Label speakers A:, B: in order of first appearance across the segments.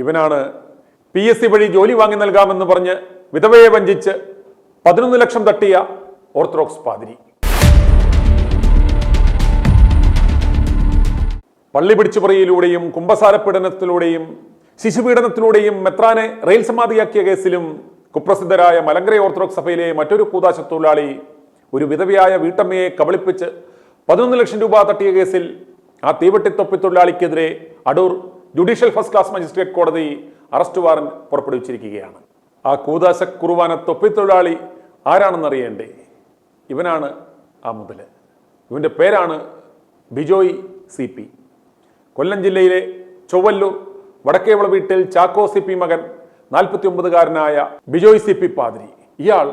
A: ഇവനാണ് PSC വഴി ജോലി വാങ്ങി നൽകാമെന്ന് പറഞ്ഞ് വിധവയെ വഞ്ചിച്ച് 11 ലക്ഷം തട്ടിയ ഓർത്തഡോക്സ് പാതിരി. പള്ളി പിടിച്ചുപറിയിലൂടെയും കുമ്പസാരപീഡനത്തിലൂടെയും ശിശുപീഡനത്തിലൂടെയും മെത്രാനെ റെയിൽ സമാധിയാക്കിയ കേസിലും കുപ്രസിദ്ധരായ മലങ്കര ഓർത്തഡോക്സ് സഭയിലെ മറ്റൊരു കൂതാശ തൊഴിലാളി ഒരു വിധവയായ വീട്ടമ്മയെ കബളിപ്പിച്ച് 11 ലക്ഷം രൂപ തട്ടിയ കേസിൽ ആ തീവെട്ടിത്തൊപ്പി തൊഴിലാളിക്കെതിരെ Adoor judicial first class magistrate കോടതി അറസ്റ്റ് വാറന്റ് പുറപ്പെടുവിച്ചിരിക്കുകയാണ്. ആ കൂതാശ കുറുവാന തൊപ്പിത്തൊഴിലാളി ആരാണെന്നറിയണ്ടേ? ഇവനാണ് ആ മുതല്. ഇവന്റെ പേരാണ് ബിജോയ് CP. കൊല്ലം ജില്ലയിലെ ചൊവ്വല്ലൂർ വടക്കേവള വീട്ടിൽ ചാക്കോ CP മകൻ 49-കാരനായ ബിജോയ് CP പാതിരി. ഇയാൾ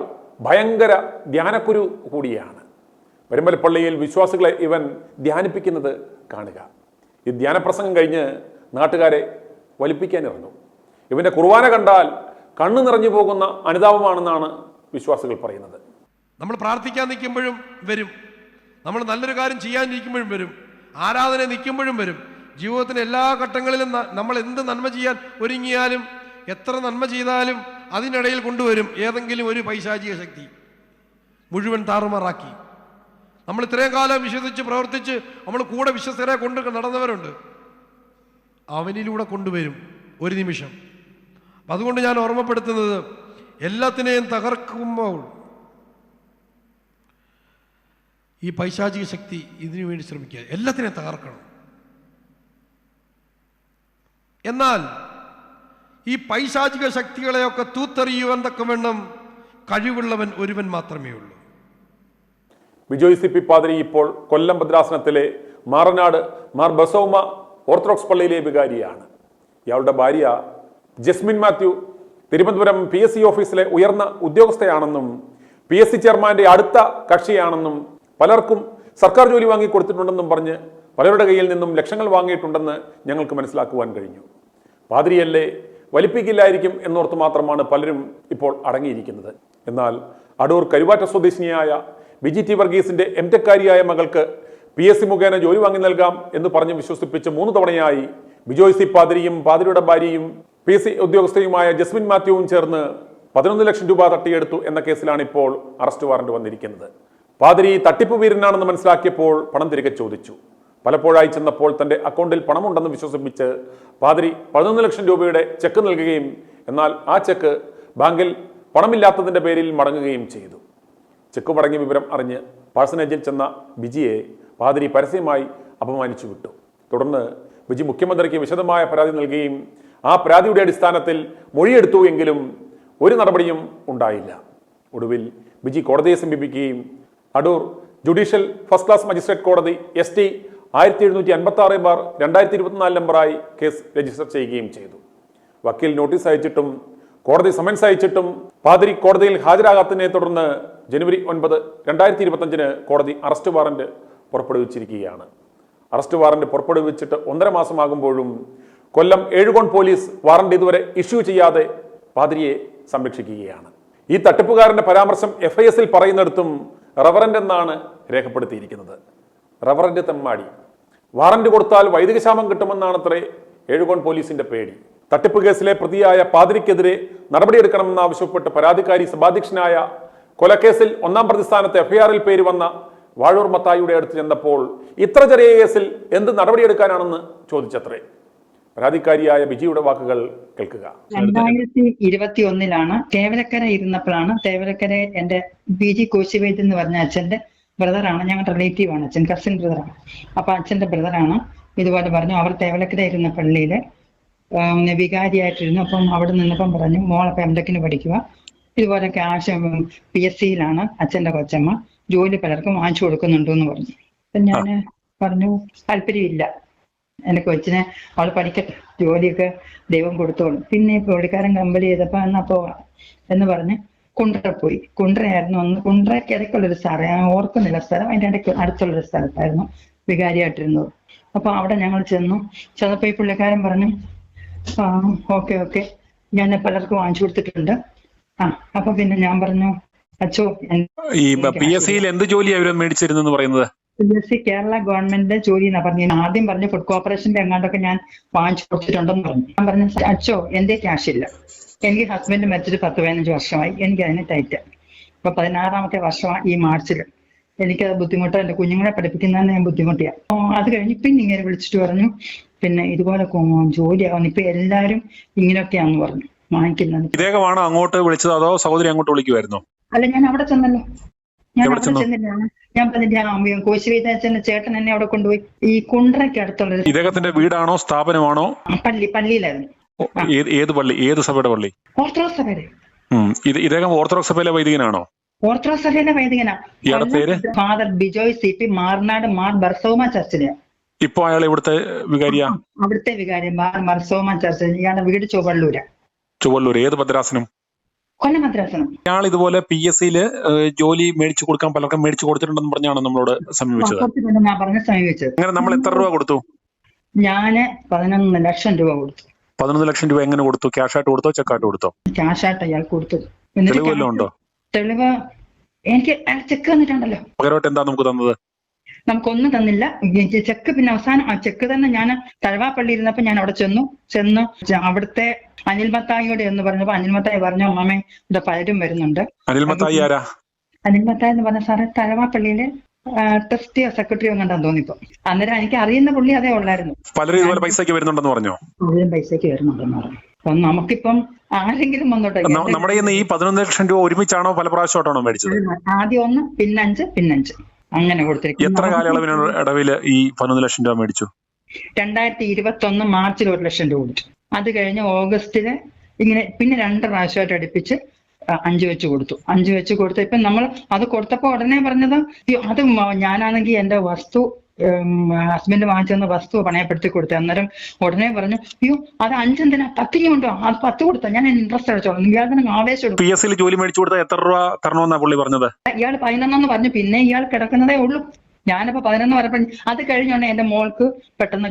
A: ഭയങ്കര ധ്യാനക്കുരു കൂടിയാണ്. പരുമലപ്പള്ളിയിൽ വിശ്വാസികളെ ഇവൻ ധ്യാനിപ്പിക്കുന്നത് കാണുക. ഈ ധ്യാനപ്രസംഗം കഴിഞ്ഞ് നാട്ടുകാരെ വലിപ്പിക്കാനിറങ്ങും. ഇവന്റെ കുർബാന കണ്ടാൽ കണ്ണു നിറഞ്ഞു പോകുന്ന അനുതാപമാണെന്നാണ് വിശ്വാസികൾ പറയുന്നത്.
B: നമ്മൾ പ്രാർത്ഥിക്കാൻ നിൽക്കുമ്പോഴും വരും, നമ്മൾ നല്ലൊരു കാര്യം ചെയ്യാനിരിക്കുമ്പോഴും വരും, ആരാധന നിൽക്കുമ്പോഴും വരും. ജീവിതത്തിൻ്റെ എല്ലാ ഘട്ടങ്ങളിലും നമ്മൾ എന്ത് നന്മ ചെയ്യാൻ ഒരുങ്ങിയാലും എത്ര നന്മ ചെയ്താലും അതിനിടയിൽ കൊണ്ടുവരും ഏതെങ്കിലും ഒരു പൈശാചിക ശക്തി, മുഴുവൻ താറുമാറാക്കി. നമ്മൾ ഇത്രയും കാലം വിശ്വസിച്ച് പ്രവർത്തിച്ച് നമ്മൾ കൂടെ വിശ്വസ്തരെ കൊണ്ട് നടന്നവരുണ്ട്, അവനിലൂടെ കൊണ്ടുവരും ഒരു നിമിഷം. അതുകൊണ്ട് ഞാൻ ഓർമ്മപ്പെടുത്തുന്നത്, എല്ലാത്തിനെയും തകർക്കുമ്പോൾ ഈ പൈശാചിക ശക്തി ഇതിനു വേണ്ടി ശ്രമിക്കുക, എല്ലാത്തിനെയും തകർക്കണം. എന്നാൽ ഈ പൈശാചിക ശക്തികളെയൊക്കെ തൂത്തെറിയുവാൻ തക്കവണ്ണം കഴിവുള്ളവൻ ഒരുവൻ മാത്രമേ ഉള്ളൂ.
A: ബിജോയ് CP പാതിരി ഇപ്പോൾ കൊല്ലം ഭദ്രാസനത്തിലെ മാറനാട് മാർ ബസോമ ഓർത്തഡോക്സ് പള്ളിയിലെ വികാരിയാണ്. ഇയാളുടെ ഭാര്യ ജസ്മിൻ മാത്യു തിരുവനന്തപുരം PSC ഓഫീസിലെ ഉയർന്ന ഉദ്യോഗസ്ഥയാണെന്നും PSC ചെയർമാന്റെ അടുത്ത കക്ഷിയാണെന്നും പലർക്കും സർക്കാർ ജോലി വാങ്ങി കൊടുത്തിട്ടുണ്ടെന്നും പറഞ്ഞ് പലരുടെ കയ്യിൽ നിന്നും ലക്ഷങ്ങൾ വാങ്ങിയിട്ടുണ്ടെന്ന് ഞങ്ങൾക്ക് മനസ്സിലാക്കുവാൻ കഴിഞ്ഞു. പാതിരിയല്ലേ, വലിപ്പിക്കില്ലായിരിക്കും എന്നോർത്ത് മാത്രമാണ് പലരും ഇപ്പോൾ അടങ്ങിയിരിക്കുന്നത്. എന്നാൽ അടൂർ കരുവാറ്റ സ്വദേശിനിയായ BGT വർഗീസിന്റെ MTech-കാരിയായ മകൾക്ക് PSC മുഖേന ജോലി വാങ്ങി നൽകാം എന്ന് പറഞ്ഞ് വിശ്വസിപ്പിച്ച് 3 തവണയായി ബിജോയ് CP പാതിരിയും പാതിരിയുടെ ഭാര്യയും PSC ഉദ്യോഗസ്ഥയുമായ ജസ്മിൻ മാത്യുവും ചേർന്ന് 11 ലക്ഷം രൂപ തട്ടിയെടുത്തു എന്ന കേസിലാണ് ഇപ്പോൾ അറസ്റ്റ് വാറന്റ് വന്നിരിക്കുന്നത്. പാതിരി തട്ടിപ്പ് വീരനാണെന്ന് മനസ്സിലാക്കിയപ്പോൾ പണം തിരികെ ചോദിച്ചു. പലപ്പോഴായി ചെന്നപ്പോൾ തന്റെ അക്കൗണ്ടിൽ പണമുണ്ടെന്ന് വിശ്വസിപ്പിച്ച് പാതിരി 11 ലക്ഷം രൂപയുടെ ചെക്ക് നൽകുകയും എന്നാൽ ആ ചെക്ക് ബാങ്കിൽ പണമില്ലാത്തതിന്റെ പേരിൽ മടങ്ങുകയും ചെയ്തു. ചെക്ക് മടങ്ങിയ വിവരം അറിഞ്ഞ് പാഴ്സനേജിൽ ചെന്ന ബിജിയെ പാതിരി പരസ്യമായി അപമാനിച്ചു വിട്ടു. തുടർന്ന് ബിജി മുഖ്യമന്ത്രിക്ക് വിശദമായ പരാതി നൽകുകയും ആ പരാതിയുടെ അടിസ്ഥാനത്തിൽ മൊഴിയെടുത്തു. എങ്കിലും ഒരു നടപടിയും ഉണ്ടായില്ല. ഒടുവിൽ ബിജി കോടതിയെ സമീപിക്കുകയും Adoor judicial first class magistrate കോടതി ST 1756/2024 നമ്പറായി കേസ് രജിസ്റ്റർ ചെയ്യുകയും ചെയ്തു. വക്കീൽ നോട്ടീസ് അയച്ചിട്ടും കോടതി സമൻസ് അയച്ചിട്ടും പാതിരി കോടതിയിൽ ഹാജരാകാത്തതിനെ തുടർന്ന് ജനുവരി 9, 2025 കോടതി അറസ്റ്റ് വാറന്റ് പുറപ്പെടുവിച്ചിരിക്കുകയാണ്. അറസ്റ്റ് വാറന്റ് പുറപ്പെടുവിച്ചിട്ട് 1.5 മാസമാകുമ്പോഴും കൊല്ലം ഏഴുകോൺ പോലീസ് വാറന്റ് ഇതുവരെ ഇഷ്യൂ ചെയ്യാതെ പാതിരിയെ സംരക്ഷിക്കുകയാണ്. ഈ തട്ടിപ്പുകാരന്റെ പരാമർശം FIS-ൽ പറയുന്നിടത്തും റവറന്റ് എന്നാണ് രേഖപ്പെടുത്തിയിരിക്കുന്നത്. റവറന്റ് തെമ്മാടി. വാറന്റ് കൊടുത്താൽ വൈദികശാപം കിട്ടുമെന്നാണത്രേ ഏഴുകോൺ പോലീസിന്റെ പേടി. തട്ടിപ്പ് കേസിലെ പ്രതിയായ പാതിരിക്കെതിരെ നടപടിയെടുക്കണമെന്നാവശ്യപ്പെട്ട് പരാതിക്കാരി സഭാധ്യക്ഷനായ കൊലക്കേസിൽ 1-ാം പ്രതിസ്ഥാനത്ത് FIR-ൽ പേര് വന്ന വാഴൂർ മത്തായിയുടെ അടുത്ത് ചെന്നപ്പോൾ ഇത്ര ചെറിയ കേസിൽ എന്ത് നടപടിയെടുക്കാനാണെന്ന് ചോദിച്ചത്രേ. പരാതിക്കാരിയായ ബിജിയുടെ വാക്കുകൾ കേൾക്കുക.
C: 2021 തേവലക്കര ഇരുന്നപ്പോഴാണ്, തേവലക്കര എന്റെ BG കോശിവേദ് എന്ന് പറഞ്ഞ അച്ഛന്റെ ബ്രദറാണ്, ഞങ്ങളുടെ റിലേറ്റീവാണ്, അച്ഛൻ കസിൻ ബ്രദറാണ്. അപ്പൊ അച്ഛന്റെ ബ്രദറാണ് ഇതുപോലെ പറഞ്ഞു. അവർ തേവലക്കര ഇരുന്ന പള്ളിയില് വികാരിയായിട്ടിരുന്നു. അപ്പം അവിടെ നിന്നപ്പം പറഞ്ഞു, മോളപ്പം MTech-ന് പഠിക്കുക, ഇതുപോലെ ക്യാഷ് PSC-യിലാണ് അച്ഛന്റെ കൊച്ചമ്മ, ജോലി പലർക്കും വാങ്ങിച്ചു കൊടുക്കുന്നുണ്ടെന്ന് പറഞ്ഞു. അപ്പൊ ഞാൻ പറഞ്ഞു താല്പര്യമില്ല, എന്റെ കൊച്ചിനെ അവൾ പഠിക്കട്ടെ, ജോലിയൊക്കെ ദൈവം കൊടുത്തോളും. പിന്നെ പുള്ളിക്കാരൻ കമ്പനി ചെയ്തപ്പോ എന്നാ പോവാം എന്ന് പറഞ്ഞ് കുണ്ട്ര പോയി. കുണ്ട്രയായിരുന്നു അന്ന്, കുണ്ട്രയ്ക്ക് ഇടയ്ക്കുള്ളൊരു സ്ഥലം, ഞാൻ ഓർക്കുന്നില്ല സ്ഥലം, അതിന്റെ ഇടയ്ക്ക് അടുത്തുള്ളൊരു സ്ഥലത്തായിരുന്നു വികാരിയായിട്ടിരുന്നത്. അപ്പൊ അവിടെ ഞങ്ങൾ ചെന്നപ്പോ ഈ പുള്ളിക്കാരൻ പറഞ്ഞു, ഓക്കെ ഞാൻ പലർക്കും വാങ്ങിച്ചു കൊടുത്തിട്ടുണ്ട്. അപ്പൊ പിന്നെ ഞാൻ പറഞ്ഞു, അച്ഛോ
A: ഈ PSC-യിൽ എന്ത് ജോലിയാണ് ഇവർ മേടിച്ചിരുന്നെന്ന് പറയുന്നത്?
C: PSC കേരള ഗവൺമെന്റ് ജോലി എന്നാ പറഞ്ഞു. ആദ്യം പറഞ്ഞു ഫുഡ് കോർപ്പറേഷന്റെ എങ്ങാണ്ടൊക്കെ ഞാൻ വാങ്ങിച്ചു കൊടുത്തിട്ടുണ്ടെന്ന് പറഞ്ഞു. ഞാൻ പറഞ്ഞു അച്ഛോ എന്റെ ക്യാഷ് ഇല്ല, എനിക്ക് ഹസ്ബൻഡ് മരിച്ചിട്ട് 10-15 വർഷമായി, എനിക്ക് അതിന് ടൈറ്റ്. ഇപ്പൊ 16ാമത്തെ വർഷമാണ് ഈ മാർച്ചിൽ. എനിക്കത് ബുദ്ധിമുട്ട്, എന്റെ കുഞ്ഞുങ്ങളെ പഠിപ്പിക്കുന്നതിന് ഞാൻ ബുദ്ധിമുട്ടിയാണ്. അത് കഴിഞ്ഞ് പിന്നെ ഇങ്ങനെ വിളിച്ചിട്ട് പറഞ്ഞു പിന്നെ ഇതുപോലെ ജോലിയാവുന്നു, ഇപ്പൊ എല്ലാരും ഇങ്ങനെയൊക്കെയാന്ന് പറഞ്ഞു വാങ്ങിക്കുന്നത്.
A: ഇദ്ദേഹമാണോ അങ്ങോട്ട് വിളിച്ചത് അതോ സഹോദരി അങ്ങോട്ട് വിളിക്കുമായിരുന്നോ?
C: അല്ല, ഞാൻ അവിടെ ചെന്നല്ലോ. ഞാൻ അവിടെ ചെന്നില്ല. ഞാൻ പറഞ്ഞില്ല, കോശിവേദാച്ചന്റെ ചേട്ടൻ എന്നെ അവിടെ കൊണ്ടുപോയി. ഈ കുണ്ട്രയ്ക്ക് അടുത്തുള്ള
A: ഇദ്ദേഹത്തിന്റെ വീടാണോ സ്ഥാപനമാണോ?
C: പള്ളിയിലായിരുന്നു.
A: ഏത് പള്ളി? ഏത് സഭയുടെ പള്ളി?
C: ഓർത്തഡോക്സ് സഭയുടെ.
A: ഇദ്ദേഹം ഓർത്തഡോക്സ് സഭയിലെ വൈദികനാണോ?
C: ഓർത്തഡോക്സ് സഭയിലെ വൈദികനാ.
A: ഇയാളുടെ പേര്?
C: ഫാദർ ബിജോയ് CP, മാർനാട് മാർ ബർസോമ ചർച്ചിലെ.
A: ഇപ്പൊ അയാൾ ഇവിടുത്തെ വികാരിയാ?
C: അവിടുത്തെ വികാരി മാർ ബർസോമ ചർച്ച്. ഇയാളുടെ വീട് ചൊവ്വള്ളൂര്.
A: ഏത് ഭദ്രാസനം?
C: കൊല്ലം ഭദ്രാസനം.
A: ഇയാൾ ഇതുപോലെ PSCയിൽ ജോലി മേടിച്ചു കൊടുക്കാൻ പലർക്കും മേടിച്ചു കൊടുത്തിട്ടുണ്ടെന്ന് പറഞ്ഞാണ് നമ്മളോട് സമീപിച്ചത്.
C: ഞാൻ പറഞ്ഞ സമീപിച്ചത്.
A: അങ്ങനെ നമ്മൾ എത്ര രൂപ കൊടുത്തു?
C: ഞാന് 11 ലക്ഷം രൂപ കൊടുത്തു.
A: 11 ലക്ഷം രൂപ എങ്ങനെ കൊടുത്തു? ക്യാഷ് ആയിട്ട് കൊടുത്തോ ചെക്കായിട്ട് കൊടുത്തോ?
C: ക്യാഷ് ആയിട്ട് അയാൾ കൊടുത്തത്.
A: തെളിവ് വല്ലതും ഉണ്ടോ?
C: തെളിവ് എനിക്ക് ചെക്ക് തന്നിട്ടുണ്ടല്ലോ.
A: പകരമായിട്ട് എന്താ നമുക്ക് തന്നത്?
C: നമുക്കൊന്നും തന്നില്ല. ചെക്ക് പിന്നെ അവസാനം ആ ചെക്ക് തന്നെ ഞാൻ തഴവാപ്പള്ളി ഇരുന്നപ്പോ ഞാൻ അവിടെ ചെന്ന് അവിടുത്തെ അനിൽ മത്തായിയോട് എന്ന് പറഞ്ഞപ്പോ അനിൽ മത്തായി പറഞ്ഞു അമ്മേ ഇവിടെ പലരും വരുന്നുണ്ട്.
A: അനിൽ മത്തായി ആരാ?
C: അനിൽ മത്തായി എന്ന് പറഞ്ഞ സാറ് തഴവാപ്പള്ളിയിലെ ട്രസ്റ്റിയോ സെക്രട്ടറിയോ കണ്ടാന്ന് തോന്നിപ്പോ. അന്നേരം എനിക്ക് അറിയുന്ന പുള്ളി അതേ ഉള്ളായിരുന്നു.
A: പലരും ഇതുപോലെ പൈസക്ക് വരുന്നുണ്ടെന്ന് പറഞ്ഞോ?
C: പലരും പൈസക്ക് വരുന്നുണ്ടെന്ന് പറഞ്ഞു. അപ്പം നമുക്കിപ്പം ആരെങ്കിലും വന്നോട്ടെ.
A: നമ്മുടെ ഈ 11 ലക്ഷം രൂപ ഒരുമിച്ചാണോ പല പ്രാവശ്യമായിട്ടാണോ മേടിച്ചത്?
C: ആദ്യം 1, പിന്നെ 5 അങ്ങനെ കൊടുത്തിരിക്കും.
A: എത്ര കാലയളവിന് ഇടവില് ഈ 11 ലക്ഷം രൂപ മേടിച്ചു?
C: 2021 മാർച്ചിൽ 1 ലക്ഷം രൂപ കൊടുത്തു. അത് കഴിഞ്ഞ് ഓഗസ്റ്റില് ഇങ്ങനെ പിന്നെ 2 പ്രാവശ്യമായിട്ട് അടുപ്പിച്ച് 5 വെച്ച് കൊടുത്തു. 5 വെച്ച് കൊടുത്തു. ഇപ്പൊ നമ്മൾ അത് കൊടുത്തപ്പോ ഉടനെ പറഞ്ഞത് അത് ഞാനാണെങ്കിൽ എന്റെ വസ്തു ഹസ്ബൻഡ് വാങ്ങിച്ചെന്ന വസ്തു പണയപ്പെടുത്തി കൊടുത്തു. അന്നേരം ഉടനെ പറഞ്ഞു അയ്യോ അത് 5 എന്തിനാ, 10 ഉണ്ടോ, അത് 10 കൊടുത്താ ഞാൻ ഇൻട്രസ്റ്റ് അടച്ചോളാം. ഇയാൾക്ക് ആവേശം എടുക്കും.
A: PSCയിൽ ജോലി മേടിച്ചു കൊടുത്താൽ എത്ര രൂപ തരണമെന്നാ പുള്ളി പറഞ്ഞത്?
C: ഇയാൾ 11 പറഞ്ഞു. പിന്നെ ഇയാൾ കിടക്കുന്നതേ ഉള്ളൂ. ഞാനിപ്പോ 11 പറഞ്ഞപ്പോ അത് കഴിഞ്ഞോണ്ട് എന്റെ മോൾക്ക് പെട്ടെന്ന്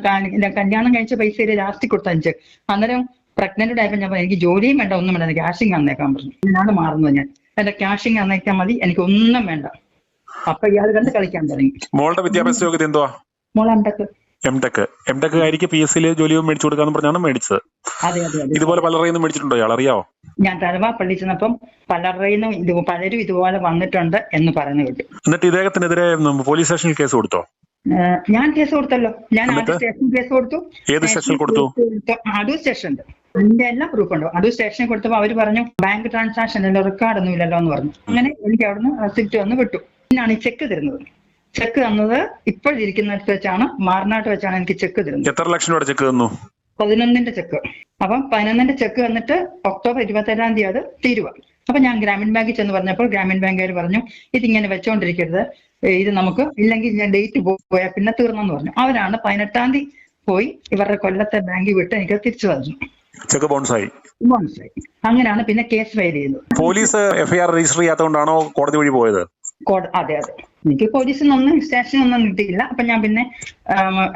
C: കല്യാണം കഴിച്ച പൈസയിൽ ലാസ്റ്റ് കൊടുത്ത 5. അന്നേരം പ്രഗ്നന്റ് ആയപ്പോ ഞാൻ എനിക്ക് ജോലിയും വേണ്ട, ഒന്നും വേണ്ട, ക്യാഷിങ് തന്നേക്കാൻ പറഞ്ഞു. ഞാനാണ് മാറുന്നത്. ഞാൻ എന്റെ ക്യാഷിങ് തന്നേക്കാൻ മതി, എനിക്ക് ഒന്നും വേണ്ട. അപ്പൊ ഇയാൾ കണ്ട് കളിക്കാൻ തുടങ്ങി.
A: മോളുടെ വിദ്യാഭ്യാസ യോഗ്യത എന്തുവാ?
C: മോൾ എംടെക് ആയിരിക്കും.
A: PSCയിൽ ജോലിയും മേടിച്ചു കൊടുക്കാന്ന് പറഞ്ഞാണ് മേടിച്ചത്.
C: അതെ.
A: ഇതുപോലെ പലരെയും മേടിച്ചിട്ടുണ്ടോ ഇയാൾ? അറിയാവോ?
C: ഞാൻ തലവാപ്പള്ളി ചെന്നപ്പം പലരും ഇതുപോലെ വന്നിട്ടുണ്ട് എന്ന് പറഞ്ഞു കേട്ടു.
A: എന്നിട്ട് ഇദ്ദേഹത്തിനെതിരെ പോലീസ് സ്റ്റേഷനിൽ കേസ് കൊടുത്തോ?
C: ഞാൻ കേസ് കൊടുത്തല്ലോ. ഞാൻ ആദ്യ സ്റ്റേഷനിൽ കേസ് കൊടുത്തു.
A: ഏത് സ്റ്റേഷനിൽ കൊടുത്തു?
C: അടൂർ സ്റ്റേഷനുണ്ട്. അതിന്റെ എല്ലാ പ്രൂഫ് ഉണ്ട്. അടൂർ സ്റ്റേഷനിൽ കൊടുത്തപ്പോ അവര് പറഞ്ഞു ബാങ്ക് ട്രാൻസാക്ഷൻ അല്ലോ, റെക്കോർഡൊന്നും ഇല്ലല്ലോ എന്ന് പറഞ്ഞു. അങ്ങനെ എനിക്ക് അവിടുന്ന് റെസിപ്റ്റ് വന്ന് വിട്ടു. പിന്നാണ് ഈ ചെക്ക് തരുന്നത്. ചെക്ക് തന്നത് ഇപ്പോഴിരിക്കുന്നിടത്ത് വെച്ചാണ്, മാർനാട്ട് വെച്ചാണ് എനിക്ക് ചെക്ക് തരുന്നത്.
A: എത്ര ലക്ഷം രൂപ ചെക്ക് തന്നു?
C: 11ന്റെ ചെക്ക്. അപ്പം 11ന്റെ ചെക്ക് വന്നിട്ട് ഒക്ടോബർ 27-ാം തീയതി അത് തീരുവ. അപ്പൊ ഞാൻ ഗ്രാമീൺ ബാങ്കിൽ ചെന്ന് പറഞ്ഞപ്പോൾ ഗ്രാമീൺ ബാങ്കുകാർ പറഞ്ഞു ഇതിങ്ങനെ വെച്ചോണ്ടിരിക്കരുത്, ഇത് നമുക്ക് ഇല്ലെങ്കിൽ ഞാൻ ഡേറ്റ് പോയാൽ പിന്നെ തീർന്നെന്ന് പറഞ്ഞു. അവരാണ് 18-ാം തീയതി പോയി ഇവരുടെ കൊല്ലത്തെ ബാങ്കിൽ വിട്ട് എനിക്ക് തിരിച്ചു തന്നു.
A: ചെക്ക് ബൗൺസായി.
C: അങ്ങനെയാണ് പിന്നെ കേസ് ഫയൽ ചെയ്തത്.
A: പോലീസ് FIR രജിസ്റ്റർ ചെയ്യാത്തതുകൊണ്ടാണോ കോടതി വഴി പോയത്?
C: അതെ. എനിക്ക് പോലീസിനൊന്നും സ്റ്റേഷനൊന്നും കിട്ടിയില്ല. അപ്പൊ ഞാൻ പിന്നെ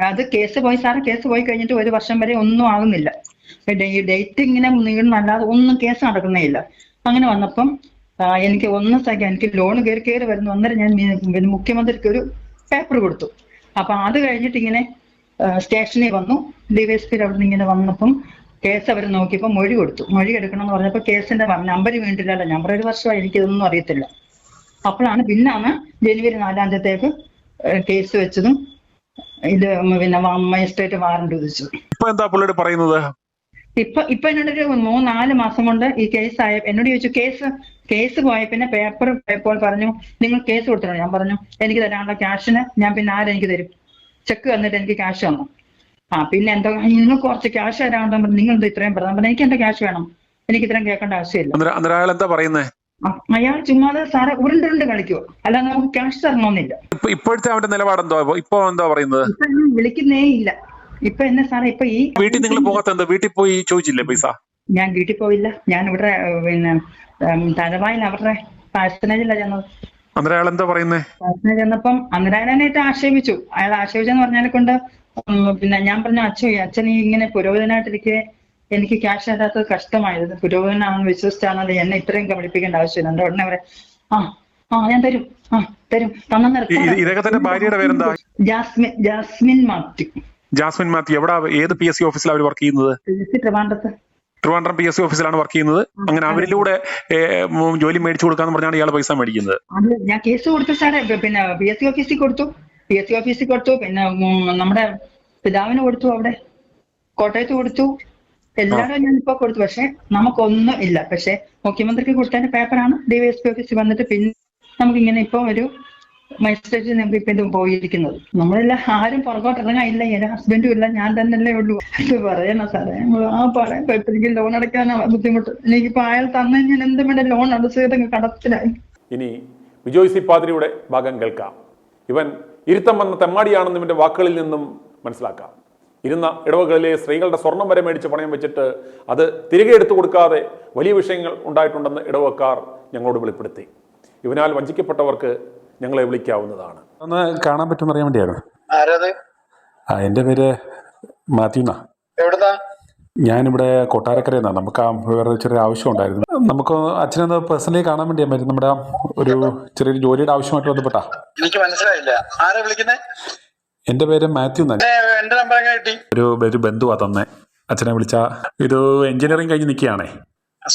C: അത് കേസ് പോയി കഴിഞ്ഞിട്ട് 1 വർഷം വരെ ഒന്നും ആകുന്നില്ല. ഡേറ്റ് ഇങ്ങനെ നീളുന്നല്ലാതെ ഒന്നും കേസ് നടക്കുന്നേ ഇല്ല. അങ്ങനെ വന്നപ്പം എനിക്ക് എനിക്ക് ലോൺ കയറി വരുന്നു. അന്നേരം ഞാൻ മുഖ്യമന്ത്രിക്ക് ഒരു പേപ്പർ കൊടുത്തു. അപ്പൊ അത് കഴിഞ്ഞിട്ട് ഇങ്ങനെ സ്റ്റേഷനിൽ വന്നു. DYSP അവിടെ നിന്ന് ഇങ്ങനെ വന്നപ്പം കേസ് അവർ നോക്കിയപ്പോൾ മൊഴി കൊടുത്തു. മൊഴി എടുക്കണം എന്ന് പറഞ്ഞപ്പോൾ കേസിന്റെ നമ്പർ വീണ്ടില്ലല്ലോ. നമ്പർ 1 വർഷമായി, എനിക്കിതൊന്നും അറിയത്തില്ല. അപ്പോഴാണ് പിന്നാണ് ജനുവരി 4-ാം തീയതിക്ക് കേസ് വെച്ചതും ഇത് പിന്നെ മജിസ്ട്രേറ്റ് വാറണ്ട് വിധിച്ചു.
A: ഇപ്പൊ എന്താ പുള്ളിയോട് പറയുന്നത്?
C: ഇപ്പൊ എന്നോടൊരു 3-4 മാസം കൊണ്ട് ഈ കേസായ എന്നോട് ചോദിച്ചു കേസ് പോയ പിന്നെ പേപ്പർ പോയപ്പോൾ പറഞ്ഞു നിങ്ങൾ കേസ് കൊടുത്തോ. ഞാൻ പറഞ്ഞു എനിക്ക് തരാനുള്ള ക്യാഷിന് ഞാൻ പിന്നെ ആരെനിക്ക് തരും? ചെക്ക് തന്നിട്ട് എനിക്ക് ക്യാഷ് തന്നു. പിന്നെ എന്താ നിങ്ങൾ കുറച്ച് ക്യാഷ് തരാണ്ട് നിങ്ങൾ എന്താ ഇത്രയും പറഞ്ഞു? എനിക്ക് എന്റെ ക്യാഷ് വേണം, എനിക്ക് ഇത്രയും കേൾക്കേണ്ട ആവശ്യമില്ല. അയാൾ ചുമ്മാതെ സാറെ ഉരുണ്ട് കളിക്കുവോ, അല്ലാതെ നമുക്ക് ക്യാഷ് തരണമെന്നില്ല.
A: ഇപ്പോഴത്തെ അവന്റെ നിലപാടെന്തോ? ഇപ്പൊ എന്താ പറയുന്നത്?
C: വിളിക്കുന്നേ ഇല്ല. ഇപ്പൊ എന്നെ സാറേ ഇപ്പൊ ഈ
A: വീട്ടിൽ നിങ്ങൾ പോകാത്ത? വീട്ടിൽ പോയി ചോദിച്ചില്ലേ പൈസ?
C: ഞാൻ വീട്ടിൽ പോയില്ല. ഞാൻ ഇവിടെ പിന്നെ തലവായിൽ അവരുടെ പാഴ്സനേജിലാണ് ചെന്നത്.
A: അന്നേരം അയാൾ എന്താ പറയുന്നേ?
C: പാഴ്സനേജ് ചെന്നപ്പം അന്നേരനായിട്ട് ആക്ഷേപിച്ചു. അയാൾ ആക്ഷേപിച്ചെന്ന് പറഞ്ഞാൽ കൊണ്ട് പിന്നെ ഞാൻ പറഞ്ഞു അച്ഛൻ ഇങ്ങനെ പുരോഹിതനായിട്ടിരിക്കെ എനിക്ക് ക്യാഷ് തരാത്തത് കഷ്ടമായത്. പുരോഹിതനാണെന്ന് വിശ്വസിച്ചാണല്ലോ എന്നെ ഇത്രയും കബളിപ്പിക്കേണ്ട ആവശ്യമില്ല. എന്റെ ഉടനെ അവരെ ഞാൻ തരും. തരും. തന്നെന്ന്
D: ഇതൊക്കെ തന്നെ ഭാര്യയുടെ പേരെന്താ?
C: ജാസ്മിൻ മാത്യു.
D: ജാസ്മിൻ മാത്യു. എവിടെ, ഏത് PSC ഓഫീസിലാണ് അവർ വർക്ക് ചെയ്യുന്നത്?
C: ട്രിവാൻഡ്രത്ത്.
D: ട്രിവാൻഡ്രം PSC ഓഫീസിലാണ് വർക്ക് ചെയ്യുന്നത്. അങ്ങനെ അവരിലൂടെ ജോലി മേടിച്ചു കൊടുക്കാന്ന് പറഞ്ഞാണ് ഇയാൾ പൈസ മേടിക്കുന്നത്.
C: അത് ഞാൻ കേസ് കൊടുത്തു സാറേ. പിന്നെ PSC ഓഫീസിൽ കൊടുത്തു. പിന്നെ നമ്മുടെ പിതാവിന് കൊടുത്തു, അവിടെ കോട്ടയത്ത് കൊടുത്തു, എല്ലാവരും ഞാൻ ഇപ്പൊ കൊടുത്തു. പക്ഷെ നമുക്കൊന്നും ഇല്ല. പക്ഷെ മുഖ്യമന്ത്രിക്ക് കൊടുത്തതിന്റെ പേപ്പറാണ് DYSP ഓഫീസിൽ വന്നിട്ട് പിന്നെ നമുക്കിങ്ങനെ ഇപ്പൊ ഒരു മജിസ്ട്രേറ്റ് നമുക്ക് ഇപ്പൊ ഇത് പോയിരിക്കുന്നത്. നമ്മളെല്ലാം ആരും പുറകോട്ട് ഇറങ്ങാനില്ല. എന്റെ ഹസ്ബൻഡും ഇല്ല, ഞാൻ തന്നെയല്ലേ ഉള്ളൂ. ഇത് പറയണ സാറേ, പറയാൻ എനിക്ക് ലോൺ അടയ്ക്കാനാ ബുദ്ധിമുട്ട്. എനിക്കിപ്പോ അയാൾ തന്നെ ഞാൻ എന്തും വേണ്ട ലോൺ അടച്ചത് കടത്തിലായി.
A: ഇനി ബിജോയ് സി പാദ്രിയുടെ ഭാഗം കേൾക്കാം. ഇവൻ ഇരുത്തം വന്ന തെമ്മാടിയാണെന്ന് ഇവന്റെ വാക്കുകളിൽ നിന്നും മനസ്സിലാക്കാം. ഇരുന്ന ഇടവകളിലെ സ്ത്രീകളുടെ സ്വർണം വരെ മേടിച്ച് പണയം വെച്ചിട്ട് അത് തിരികെ എടുത്തു കൊടുക്കാതെ വലിയ വിഷയങ്ങൾ ഉണ്ടായിട്ടുണ്ടെന്ന് ഇടവക്കാർ ഞങ്ങളോട് വെളിപ്പെടുത്തി. ഇവനാൽ വഞ്ചിക്കപ്പെട്ടവർക്ക് ഞങ്ങളെ വിളിക്കാവുന്നതാണ്.
D: ഒന്ന് കാണാൻ പറ്റുമെന്ന് അറിയാൻ വേണ്ടിയാണ്. എൻ്റെ പേര് മാത്യു എന്നാ.
E: എവിടുന്നാ?
D: ഞാനിവിടെ കൊട്ടാരക്കരയിൽ നിന്നാണ്. നമുക്ക് വേറെ ചെറിയ ആവശ്യം ഉണ്ടായിരുന്നു. നമുക്ക് അച്ഛനൊന്ന് പേഴ്സണലി കാണാൻ വേണ്ടിയാ പറ്റും. നമ്മുടെ ഒരു ചെറിയൊരു ജോലിയുടെ ആവശ്യമായിട്ട് ബന്ധപ്പെട്ടാ.
E: എനിക്ക് മനസ്സിലായില്ല. ആരാ വിളിക്കുന്നേ?
D: എൻ്റെ പേര് മാത്യു എന്നാണ്.
E: എന്റെ നമ്പർ എങ്ങനെ കിട്ടി?
D: ഒരു ബന്ധുവാ തന്നെ അച്ഛനെ വിളിച്ച. ഒരു എഞ്ചിനീയറിംഗ് കഴിഞ്ഞ് നിൽക്കുകയാണേ.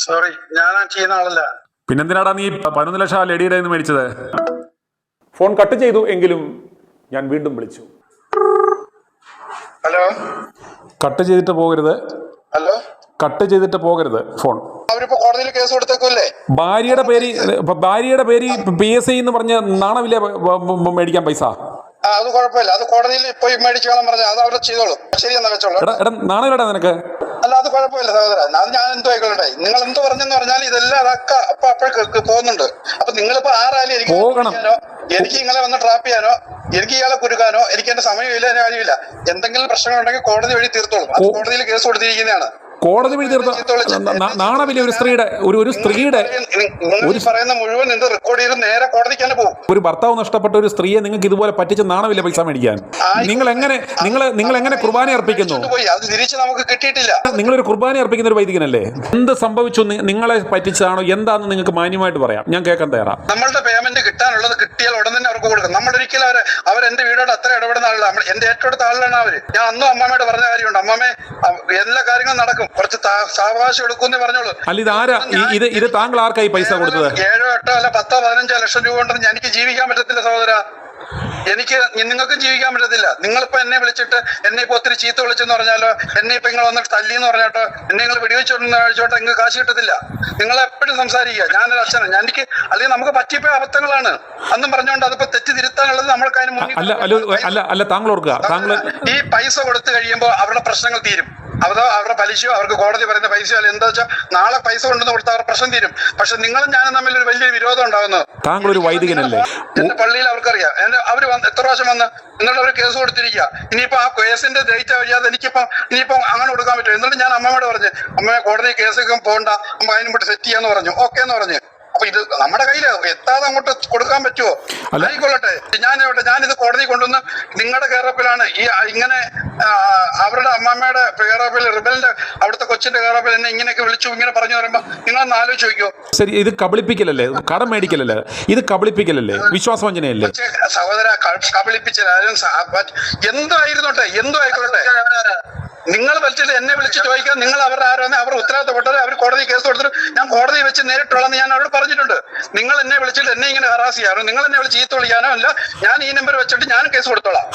E: സോറി, ഞാൻ ചെയ്യുന്ന ആളല്ല.
D: പിന്നെന്തിനാടാ നീ 11 ലക്ഷം ലേഡിയുടെ നിന്ന് മേടിച്ചത്?
A: ഫോൺ കട്ട് ചെയ്തു എങ്കിലും ഞാൻ വീണ്ടും വിളിച്ചു.
E: ഹലോ.
D: കട്ട് ചെയ്തിട്ട് പോകരുത്.
E: ഹലോ.
D: കട്ട് ചെയ്തിട്ട് പോകരുത് ഫോൺ.
E: അവരിപ്പോ കോടതിയിൽ കേസ് കൊടുത്തേക്കല്ലേ?
D: ഭാര്യയുടെ പേര് PSI എന്ന് പറഞ്ഞ് നാണമില്ല മേടിക്കാൻ പൈസ.
E: അത് കുഴപ്പമില്ല. അത് കോടതിയിൽ പോയി മേടിച്ചോളാൻ പറഞ്ഞ അത് അവിടെ ചെയ്തോളൂ. ശരി, എന്നാ വെച്ചോളൂ.
D: നാണമില്ലടാ നിനക്ക്?
E: അല്ല, അത് കുഴപ്പമില്ല സഹോദരൻ. അത് ഞാൻ എന്തോ ആയിക്കോട്ടെ. നിങ്ങൾ എന്ത് പറഞ്ഞെന്ന് പറഞ്ഞാൽ ഇതെല്ലാം അതൊക്കെ അപ്പോഴേക്ക് പോകുന്നുണ്ട്. അപ്പൊ നിങ്ങളിപ്പോ ആരായാലും എനിക്ക് നിങ്ങളെ വന്ന് ട്രാപ്പ് ചെയ്യാനോ എനിക്ക് ഇയാളെ കുരുക്കാനോ എനിക്ക് എന്റെ സമയമില്ല, എന്റെ കാര്യമില്ല. എന്തെങ്കിലും പ്രശ്നങ്ങളുണ്ടെങ്കിൽ കോടതി വഴി തീർത്തോളും. അത് കോടതിയിൽ കേസ് കൊടുത്തിരിക്കുന്നതാണ്.
D: കോടതി വഴി തീർത്തോ? നാണമില്ല ഒരു സ്ത്രീയുടെ
E: പറയുന്ന മുഴുവൻ എന്ത് റെക്കോർഡ് ചെയ്ത് നേരെ കോടതിക്ക് തന്നെ പോകും.
D: ഒരു ഭർത്താവ് നഷ്ടപ്പെട്ട ഒരു സ്ത്രീയെ നിങ്ങൾക്ക് ഇതുപോലെ പറ്റിച്ച് നാണമില്ല പൈസ മേടിക്കാൻ? നിങ്ങൾ എങ്ങനെ കുർബാന അർപ്പിക്കുന്നു?
E: അത് തിരിച്ച് നമുക്ക് കിട്ടിയിട്ടില്ല.
D: നിങ്ങളൊരു കുർബാന അർപ്പിക്കുന്ന ഒരു വൈദികനല്ലേ? എന്ത് സംഭവിച്ചു? നിങ്ങളെ പറ്റിച്ചാണോ എന്താണെന്ന് നിങ്ങൾക്ക് മാന്യമായിട്ട് പറയാം. ഞാൻ കേൾക്കാൻ തയ്യാറാ.
E: നമ്മളുടെ പേയ്മെന്റ് കിട്ടാനുള്ളത് കിട്ടിയാൽ ഉടൻ തന്നെ അവർക്ക് കൊടുക്കും. നമ്മളൊരിക്കലും അവർ എന്റെ വീടോട് അത്ര ഇടപെടുന്ന ആളാണ്. എന്റെ ഏറ്റവും അടുത്ത ആളാണ് അവര്. ഞാൻ അന്നും അമ്മമ്മയോട് പറഞ്ഞ കാര്യമുണ്ട്. അമ്മമ്മേ, എല്ലാ കാര്യങ്ങളും നടക്കും, കുറച്ച് സാവകാശം എടുക്കുമെന്ന് പറഞ്ഞോളൂ.
D: അല്ല, ഇത് താങ്കൾ ആർക്കായി പൈസ കൊടുത്തത്?
E: 7, 8, അല്ല 10, 15 ലക്ഷം രൂപ കൊണ്ടൊന്നും എനിക്ക് ജീവിക്കാൻ പറ്റത്തില്ല സഹോദര. നിങ്ങൾക്കും ജീവിക്കാൻ പറ്റത്തില്ല. നിങ്ങളിപ്പോ എന്നെ വിളിച്ചിട്ട് എന്നെ ഇപ്പൊ ഒത്തിരി ചീത്ത വിളിച്ചെന്ന് പറഞ്ഞാലോ, എന്നെ ഇപ്പൊ നിങ്ങൾ വന്നിട്ട് തല്ലിന്ന് പറഞ്ഞോട്ടോ, എന്നെ നിങ്ങൾ വെടിവെച്ചോട്ടോ, നിങ്ങൾക്ക് കാശ് കിട്ടത്തില്ല. നിങ്ങൾ എപ്പോഴും സംസാരിക്കുക ഞാനൊരു അച്ഛനാണ്, എനിക്ക് അല്ലെങ്കിൽ നമുക്ക് പറ്റിയപ്പോ അബദ്ധങ്ങളാണ് അന്നും പറഞ്ഞുകൊണ്ട് അതിപ്പോ തെറ്റ് തിരുത്താനുള്ളത് നമ്മൾക്ക് അതിന് മുന്നിൽ. ഈ പൈസ കൊടുത്തു കഴിയുമ്പോൾ അവരുടെ പ്രശ്നങ്ങൾ തീരും. അതോ അവരുടെ പലിശയോ അവർക്ക് കോടതി പറയുന്ന പൈസയോ അല്ല എന്താ വെച്ചാൽ നാളെ പൈസ കൊണ്ടുവന്ന് കൊടുത്താൽ അവരുടെ പ്രശ്നം തീരും. പക്ഷെ നിങ്ങളും ഞാനും തമ്മിൽ ഒരു വലിയൊരു വിരോധം ഉണ്ടാകുന്നത്.
D: താങ്കൾ ഒരു വൈദികനല്ലേ?
E: എന്റെ പള്ളിയിൽ അവർക്കറിയാം. അവര് എത്ര പ്രാവശ്യം വന്ന് എന്നിട്ട് അവർ കേസ് കൊടുത്തിരിക്കുക. ഇനിയിപ്പോ ആ കേസിന്റെ ഡേറ്റ് കഴിയാതെ ഇനിയിപ്പോ അങ്ങനെ കൊടുക്കാൻ പറ്റും. എന്നിട്ട് ഞാൻ അമ്മയോട് പറഞ്ഞു, അമ്മയെ കോടതി കേസൊക്കെ പോകണ്ട, അമ്മ അതിനും കൂടെ സെറ്റ് ചെയ്യാന്ന് പറഞ്ഞു. ഓക്കെ എന്ന് പറഞ്ഞു. അപ്പൊ ഇത് നമ്മുടെ കയ്യില് എത്താതെ അങ്ങോട്ട് കൊടുക്കാൻ പറ്റുമോ? ആയിക്കൊള്ളട്ടെ. ഞാനിത് കോടതി കൊണ്ടുവന്ന് നിങ്ങളുടെ കേറപ്പിലാണ് ഈ ഇങ്ങനെ അവരുടെ അമ്മമ്മയുടെ കേറപ്പിൽ റിബലിന്റെ അവിടുത്തെ കൊച്ചിന്റെ കേറപ്പിൽ എന്നെ ഇങ്ങനെയൊക്കെ വിളിച്ചു ഇങ്ങനെ പറഞ്ഞു പറയുമ്പോ നിങ്ങളൊന്ന് ആലോചിച്ച് നോക്കിയോ?
D: ശരി, ഇത് കബളിപ്പിക്കലല്ലേ? കടം മേടിക്കലല്ലേ? ഇത് കബളിപ്പിക്കലല്ലേ? വിശ്വാസവഞ്ചനയല്ലേ?
E: സഹോദര, കബളിപ്പിച്ചാലും എന്തായിരുന്നോട്ടെ, എന്തോ ആയിക്കോട്ടെ. നിങ്ങൾ വിളിച്ചിട്ട് എന്നെ വിളിച്ച് ചോദിക്കാൻ നിങ്ങൾ അവരുടെ ആരാണ് അവർ ഉത്തരവാദിത്തപ്പെട്ടത്. അവർ കോടതി കേസ് കൊടുത്തിട്ട് ഞാൻ കോടതി വെച്ച് നേരിട്ടുള്ളതെന്ന് ഞാൻ അവരോട് പറഞ്ഞിട്ടുണ്ട്. നിങ്ങൾ എന്നെ വിളിച്ചിട്ട് എന്നെ ഇങ്ങനെ ഹറാസ് ചെയ്യാനോ നിങ്ങൾ എന്നെ വിളിച്ച് ചീത്ത വിളിക്കാനോ അല്ല. ഞാൻ ഈ നമ്പർ വെച്ചിട്ട് ഞാൻ കേസ് കൊടുത്തോളാം.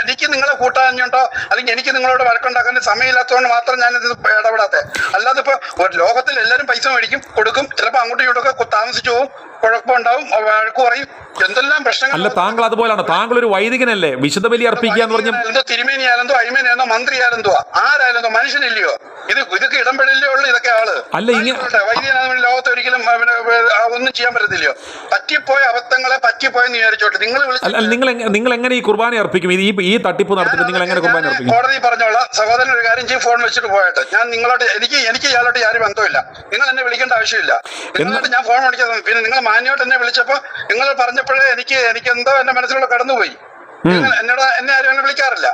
E: എനിക്ക് നിങ്ങളെ കൂട്ടാഞ്ഞുണ്ടോ അല്ലെങ്കിൽ എനിക്ക് നിങ്ങളോട് വഴക്കുണ്ടാക്കാൻ സമയമില്ലാത്തതുകൊണ്ട് മാത്രം ഞാനിത് ഇടപെടാത്തെ. അല്ലാതെ ഇപ്പൊ ഒരു ലോകത്തിൽ എല്ലാവരും പൈസ മേടിക്കും, കൊടുക്കും, ചിലപ്പോൾ അങ്ങോട്ടും ഇങ്ങോട്ടൊക്കെ താമസിച്ചു പോകും, കുഴപ്പമുണ്ടാവും, വഴക്ക് പറയും, എന്തെല്ലാം പ്രശ്നങ്ങൾ.
D: അല്ല, താങ്കൾ അതുപോലാണ്. താങ്കൾ ഒരു വൈദികനല്ലേ? വിശുദ്ധ ബലി അർപ്പിക്കുക എന്ന് പറഞ്ഞ
E: എന്തോ തിരുമേനിയാലെന്തോ അഴിമേനെന്തോ മന്ത്രിയാലെന്തോ ആരാലെന്തോ മനുഷ്യനില്ലയോ? ഇതൊക്കെ ഇടംപെടലേ ഉള്ളു. ഇതൊക്കെ ആള് വൈദ്യനാഥ ലോകത്ത് ഒരിക്കലും ഒന്നും ചെയ്യാൻ പറ്റത്തില്ലയോ? പറ്റിപ്പോയ അബദ്ധങ്ങളെ പറ്റിപ്പോയെന്ന് വിചാരിച്ചോട്ടെ.
D: നിങ്ങൾ എങ്ങനെ ഈ കുർബാന അർപ്പിക്കും? ഈ തട്ടിപ്പ് നടത്തിട്ട് നിങ്ങൾ എങ്ങനെ കുർബാന അർപ്പിക്കും?
E: കോടതി പറഞ്ഞോളാം. സഹോദരൻ ഒരു കാര്യം ചെയ്യും, ഫോൺ വെച്ചിട്ട് പോയിട്ട് ഞാൻ നിങ്ങളോട് എനിക്ക് ഇയാളോട്ട് യാതൊരു ബന്ധമില്ല. നിങ്ങൾ എന്നെ വിളിക്കേണ്ട ആവശ്യമില്ല. നിങ്ങളോട്ട് ഞാൻ ഫോൺ വിളിക്കുന്നത് പിന്നെ നിങ്ങൾ മാന്യമായിട്ട് എന്നെ വിളിച്ചപ്പോ നിങ്ങൾ പറഞ്ഞപ്പോഴേ എനിക്ക് എന്തോ എന്റെ മനസ്സിലൂടെ കടന്നുപോയി. എന്നെ ആരും അങ്ങനെ വിളിക്കാറില്ല.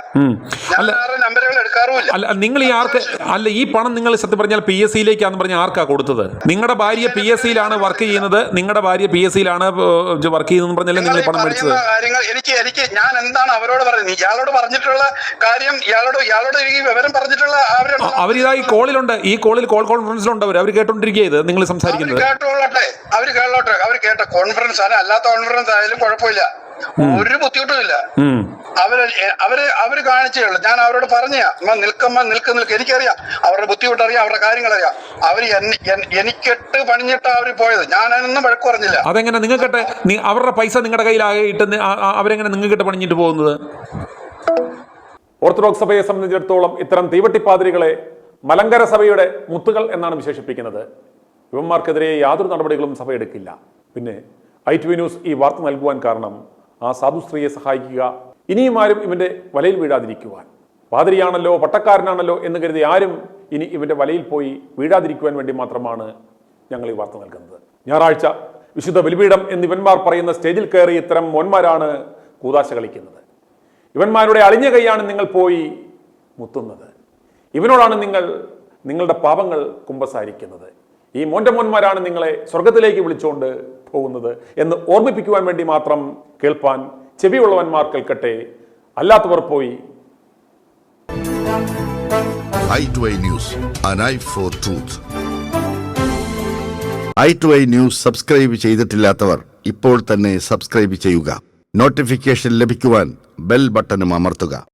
E: ഞാൻ ആരുടെ നമ്പറുകൾ എടുക്കാറുമില്ല.
A: അല്ല, നിങ്ങൾ ഈ ആർക്ക് അല്ല ഈ പണം നിങ്ങൾ സത്യം പറഞ്ഞാൽ PSCയിലേക്കാന്ന് പറഞ്ഞാൽ ആർക്കാ കൊടുത്തത്? നിങ്ങളുടെ ഭാര്യ PSCയിലാണ് വർക്ക് ചെയ്യുന്നത്, നിങ്ങളുടെ ഭാര്യ PSCയിലാണ് വർക്ക് ചെയ്യുന്നതെന്ന് പറഞ്ഞാൽ നിങ്ങൾ പണം മേടിച്ചത്.
E: കാര്യങ്ങൾ എനിക്ക് ഞാൻ എന്താണ് അവരോട് പറയുന്നത്? ഇയാളോട് പറഞ്ഞിട്ടുള്ള കാര്യം ഇയാളോട് ഈ വിവരം പറഞ്ഞിട്ടുള്ള
A: അവരിതാ ഈ കോളിലുണ്ട്, ഈ കോളിൽ കോൾ കോൺഫറൻസിലുണ്ട്, അവർ കേട്ടോണ്ടിരിക്കുക ഇത് നിങ്ങൾ സംസാരിക്കുന്നത്.
E: അവർ കേട്ട കോൺഫറൻസ് ആണ്, അല്ലാത്ത കോൺഫറൻസ് ആയാലും കുഴപ്പമില്ല, ഒരു ബുദ്ധിമുട്ടും ഇല്ല. അവര് കാണിച്ചുള്ളൂ. ഞാൻ അവരോട് പറഞ്ഞ നിൽക്ക് എനിക്കറിയാം അവരുടെ ബുദ്ധിമുട്ട് അറിയാം, അവരുടെ കാര്യങ്ങളറിയാം. അവര് എനിക്കിട്ട് പണിഞ്ഞിട്ടാ അവര് പോയത്. ഞാൻ അതിനൊന്നും വഴക്ക് പറഞ്ഞില്ല.
A: അതെങ്ങനെ നിങ്ങൾക്കിട്ട് അവരുടെ പൈസ നിങ്ങളുടെ കയ്യിലായിട്ട് അവരെങ്ങനെ നിങ്ങൾക്കിട്ട് പണിഞ്ഞിട്ട് പോകുന്നത്? ഓർത്തഡോക്സ് സഭയെ സംബന്ധിച്ചിടത്തോളം ഇത്തരം തീവട്ടിപ്പാതിരികളെ മലങ്കര സഭയുടെ മുത്തുകൾ എന്നാണ് വിശേഷിപ്പിക്കുന്നത്. ഇവന്മാർക്കെതിരെ യാതൊരു നടപടികളും സഭ എടുക്കില്ല. പിന്നെ ITV ന്യൂസ് ഈ വാർത്ത നൽകുവാൻ കാരണം ആ സാധു സ്ത്രീയെ സഹായിക്കുക, ഇനിയും ആരും ഇവന്റെ വലയിൽ വീഴാതിരിക്കുവാൻ. പാതിരിയാണല്ലോ, പട്ടക്കാരനാണല്ലോ എന്ന് കരുതി ആരും ഇനി ഇവന്റെ വലയിൽ പോയി വീഴാതിരിക്കുവാൻ വേണ്ടി മാത്രമാണ് ഞങ്ങൾ ഈ വാർത്ത നൽകുന്നത്. ഞായറാഴ്ച വിശുദ്ധ ബലിപീഠം എന്നിവന്മാർ പറയുന്ന സ്റ്റേജിൽ കയറി ഇത്തരം മോന്മാരാണ് കൂതാശ കളിക്കുന്നത്. ഇവന്മാരുടെ അളിഞ്ഞ കൈയാണ് നിങ്ങൾ പോയി മുത്തുന്നത്. ഇവനോടാണ് നിങ്ങൾ നിങ്ങളുടെ പാപങ്ങൾ കുമ്പസാരിക്കുന്നത്. ഈ മോന്മാരാണ് നിങ്ങളെ സ്വർഗത്തിലേക്ക് വിളിച്ചുകൊണ്ട് പോകുന്നത് എന്ന് ഓർമ്മിപ്പിക്കുവാൻ വേണ്ടി മാത്രം കേൾപ്പാൻ ചെവിയുള്ളവന്മാർ കേൾക്കട്ടെ, അല്ലാത്തവർ പോയി.
F: i2i News, an eye for truth. i2i News subscribe ചെയ്തിട്ടില്ലാത്തവർ ഇപ്പോൾ തന്നെ സബ്സ്ക്രൈബ് ചെയ്യുക. നോട്ടിഫിക്കേഷൻ ലഭിക്കുവാൻ ബെൽ ബട്ടണും അമർത്തുക.